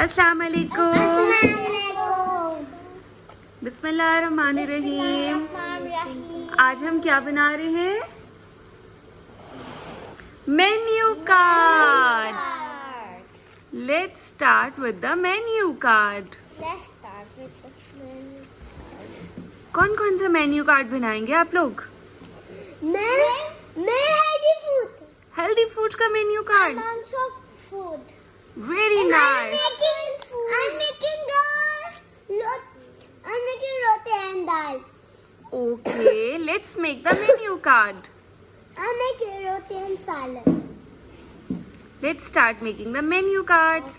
अस्सलाम वालेकुम। बिस्मिल्लाहिर्रहमानिर्रहीम। आज हम क्या बना रहे हैं? Menu card. Let's start with the menu card. कौन कौन सा मेन्यू कार्ड बनाएंगे आप लोग? मैं हेल्दी फूड का menu card. food. Very nice. I'm making roti and dal. Okay, let's make the menu card. I'm making roti and salad. Let's start making the menu cards.